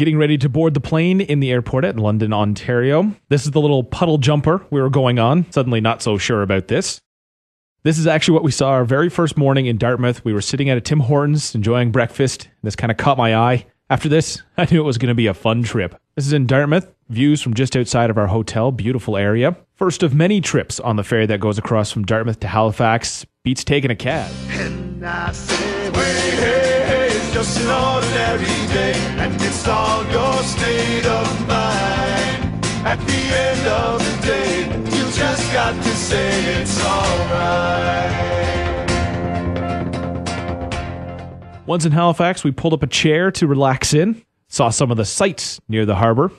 Getting ready to board the plane in the airport at London, Ontario. This is the little puddle jumper we were going on. Suddenly not so sure about this. This is actually what we saw our very first morning in Dartmouth. We were sitting at a Tim Hortons enjoying breakfast. This kind of caught my eye. After this, I knew it was going to be a fun trip. This is in Dartmouth. Views from just outside of our hotel. Beautiful area. First of many trips on the ferry that goes across from Dartmouth to Halifax. Beats taking a cab. And I say, hey, hey, hey, it's just an ordinary day, and it's all your state of mind. At the end of the day, you just got to say it's alright. Once in Halifax, we pulled up a chair to relax in. Saw some of the sights near the harbor.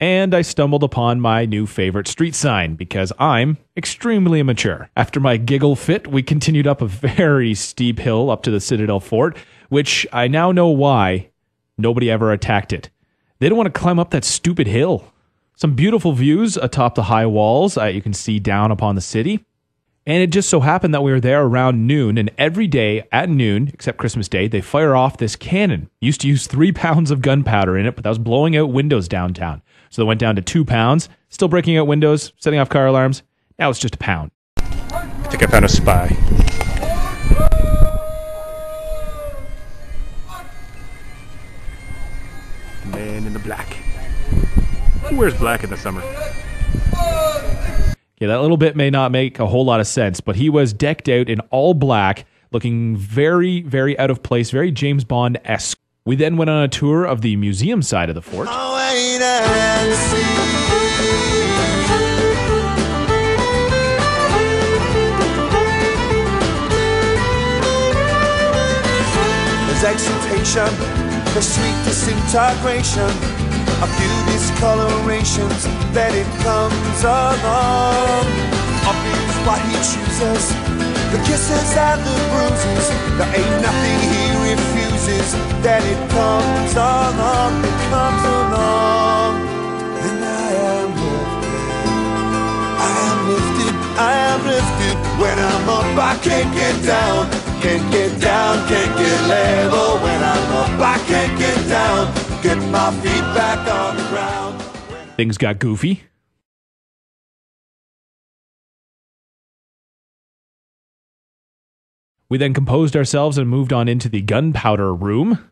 And I stumbled upon my new favorite street sign because I'm extremely immature. After my giggle fit, we continued up a very steep hill up to the Citadel Fort, which I now know why nobody ever attacked it. They don't want to climb up that stupid hill. Some beautiful views atop the high walls you can see down upon the city. And it just so happened that we were there around noon, and every day at noon, except Christmas Day, they fire off this cannon. Used to use 3 pounds of gunpowder in it, but that was blowing out windows downtown. So they went down to 2 pounds, still breaking out windows, setting off car alarms. Now it's just a pound. I think I found a spy. The man in the black. Who wears black in the summer? Yeah, that little bit may not make a whole lot of sense, but he was decked out in all black, looking very, very out of place, very James Bond-esque. We then went on a tour of the museum side of the fort. There's exultation, the sweet disintegration of beauty's colorations, that it comes along. Up is what he chooses, the kisses and the bruises. There ain't nothing he refuses, that it comes along, it comes along. And I am lifted, I am lifted. When I'm up, I can't get down, can't get down, can't get level. When I'm up, I can't get down, get my feet back on the ground. Things got goofy. We then composed ourselves and moved on into the gunpowder room.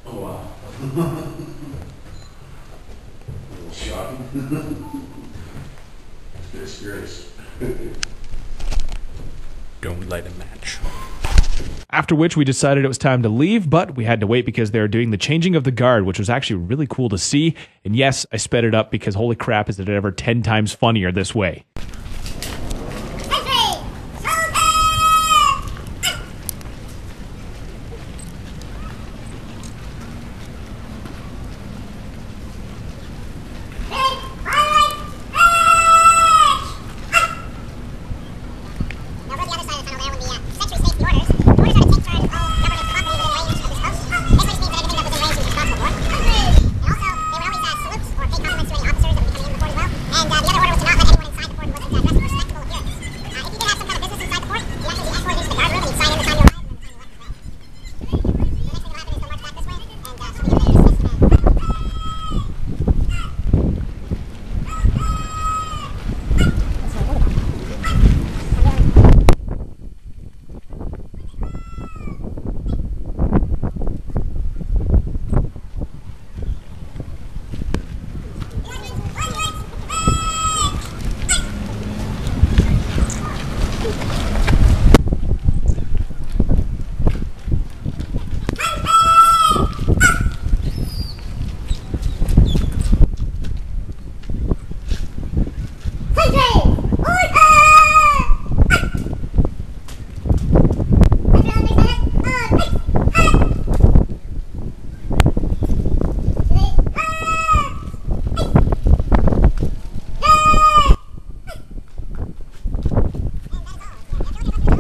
Oh wow. A little shocking. Disgrace. Don't light a match. After which we decided it was time to leave, but we had to wait because they were doing the changing of the guard, which was actually really cool to see. And yes, I sped it up because holy crap, is it ever 10 times funnier this way.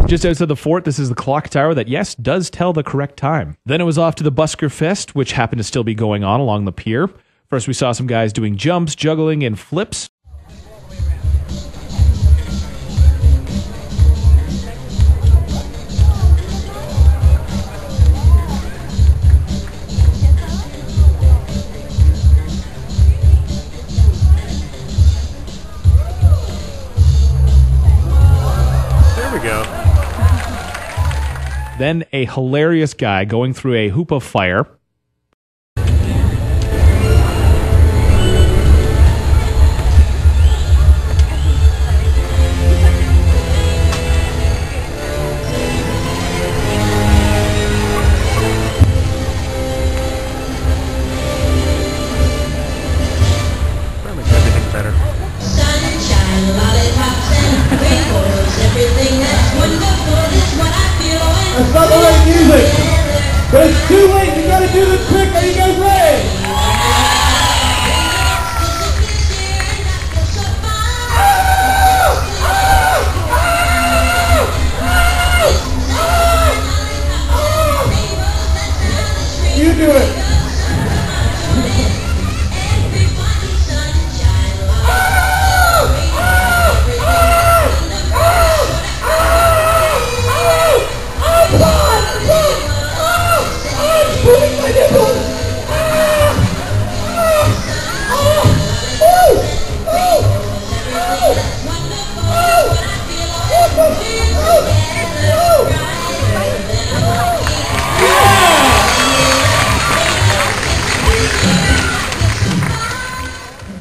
Just outside the fort, this is the clock tower that, yes, does tell the correct time. Then it was off to the Busker Fest, which happened to still be going on along the pier. First, we saw some guys doing jumps, juggling, and flips. There we go. Then a hilarious guy going through a hoop of fire. That makes everything better. Sunshine, lollipops, and rainbows. Everything that's wonderful is what I feel when That's not the right music. But it's too late. You gotta do the trick. Are you guys ready? You do it.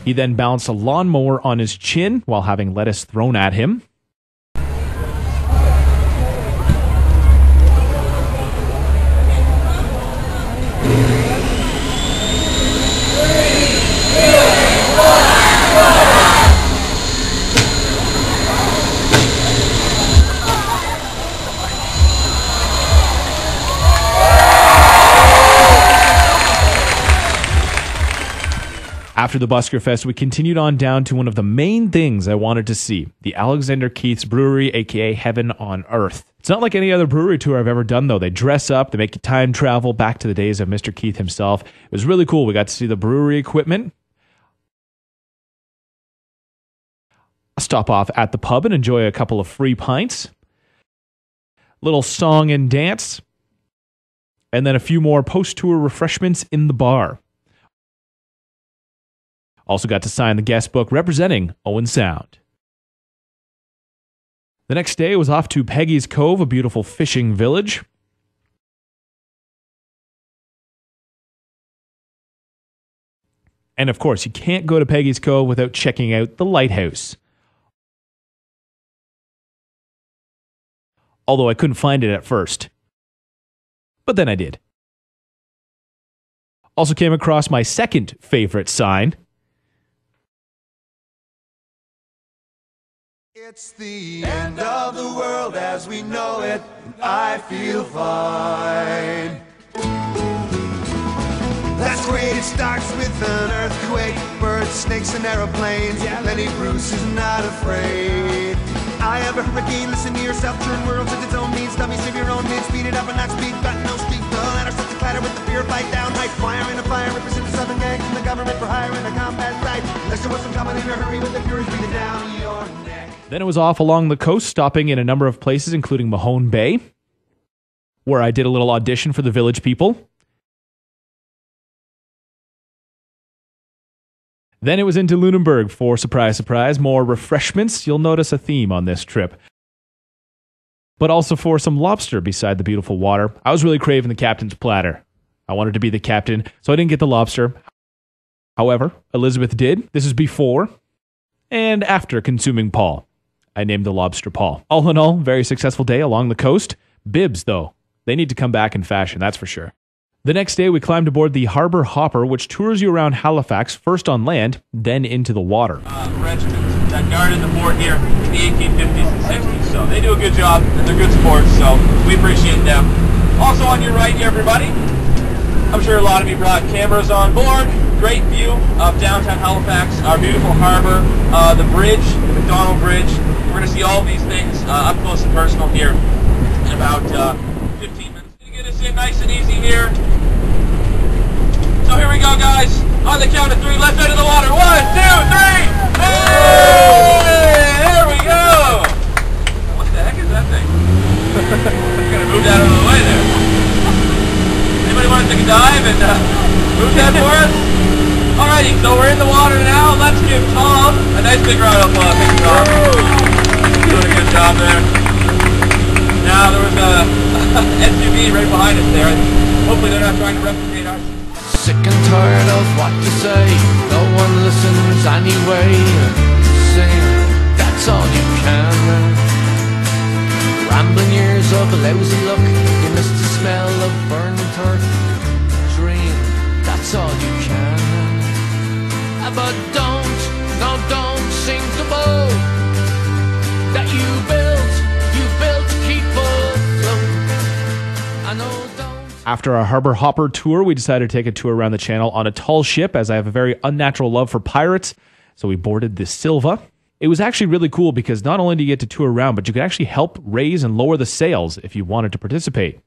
He then balanced a lawnmower on his chin while having lettuce thrown at him. After the Busker Fest, we continued on down to one of the main things I wanted to see, the Alexander Keith's Brewery, aka Heaven on Earth. It's not like any other brewery tour I've ever done, though. They dress up, they make you time travel back to the days of Mr. Keith himself. It was really cool. We got to see the brewery equipment. I'll stop off at the pub and enjoy a couple of free pints. Little song and dance. And then a few more post-tour refreshments in the bar. Also got to sign the guest book representing Owen Sound. The next day was off to Peggy's Cove, a beautiful fishing village. And of course, you can't go to Peggy's Cove without checking out the lighthouse. Although I couldn't find it at first. But then I did. Also came across my second favorite sign. It's the end of the world as we know it, and I feel fine. That's great, it starts with an earthquake, birds, snakes, and aeroplanes. Lenny Bruce is not afraid. I have a hurricane, listen to yourself, turn worlds at its own means, dummies of your own mid, speed it up and not speed, got no street, the ladder starts to clatter with the fear, fight down, night, fire in a fire, represent the southern gang from the government for hire in a combat site. Unless there was some coming in a hurry with the furies breathing down your neck. Then it was off along the coast, stopping in a number of places, including Mahone Bay, where I did a little audition for the village people. Then it was into Lunenburg for, surprise, surprise, more refreshments. You'll notice a theme on this trip. But also for some lobster beside the beautiful water. I was really craving the captain's platter. I wanted to be the captain, so I didn't get the lobster. However, Elizabeth did. This is before and after consuming Paul. I named the lobster Paul. All in all, very successful day along the coast. Bibs, though. They need to come back in fashion, that's for sure. The next day, we climbed aboard the Harbor Hopper, which tours you around Halifax, first on land, then into the water. Regiments that guarded the fort here in the 1850s and 60s. So they do a good job, and they're good sports, so we appreciate them. Also on your right here, everybody, I'm sure a lot of you brought cameras on board. Great view of downtown Halifax, our beautiful harbor, the bridge, the McDonald Bridge. We're going to see all these things up close and personal here in about 15 minutes. Get us in nice and easy here. So here we go, guys. On the count of three, left side of the water. 1, 2, 3. Hey! There we go. What the heck is that thing? I'm gonna move that out of the way there. Anybody want to take a dive and move that for us? Alrighty, so we're in the water now. Let's give Tom a nice big round of applause. Thank you, Tom. Doing a good job there. Now there was a SUV right behind us there. Hopefully they're not trying to replicate ours. Sick and tired of what to say. No one listens anyway. Sing, that's all you can. Rambling years of lousy luck. You miss the smell of burning turf. Dream, that's all you can. But don't, no, don't sink the boat that you built to keep afloat. I know, don't. After our harbor hopper tour, we decided to take a tour around the channel on a tall ship, as I have a very unnatural love for pirates. So we boarded the Silva. It was actually really cool because not only do you get to tour around, but you could actually help raise and lower the sails if you wanted to participate.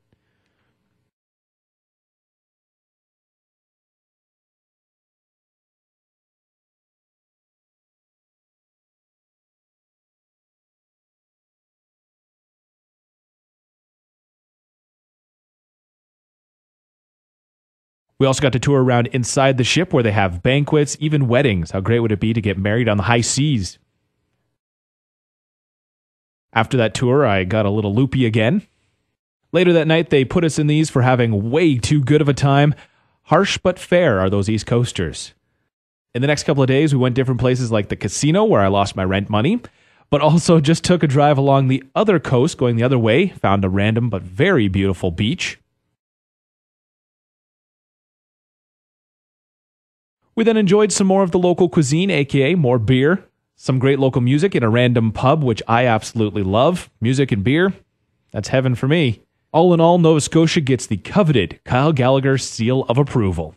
We also got to tour around inside the ship where they have banquets, even weddings. How great would it be to get married on the high seas? After that tour, I got a little loopy again. Later that night, they put us in these for having way too good of a time. Harsh but fair are those East Coasters. In the next couple of days, we went different places like the casino where I lost my rent money, but also just took a drive along the other coast going the other way, found a random but very beautiful beach. We then enjoyed some more of the local cuisine, aka more beer, some great local music in a random pub, which I absolutely love. Music and beer, that's heaven for me. All in all, Nova Scotia gets the coveted Kyle Gallagher seal of approval.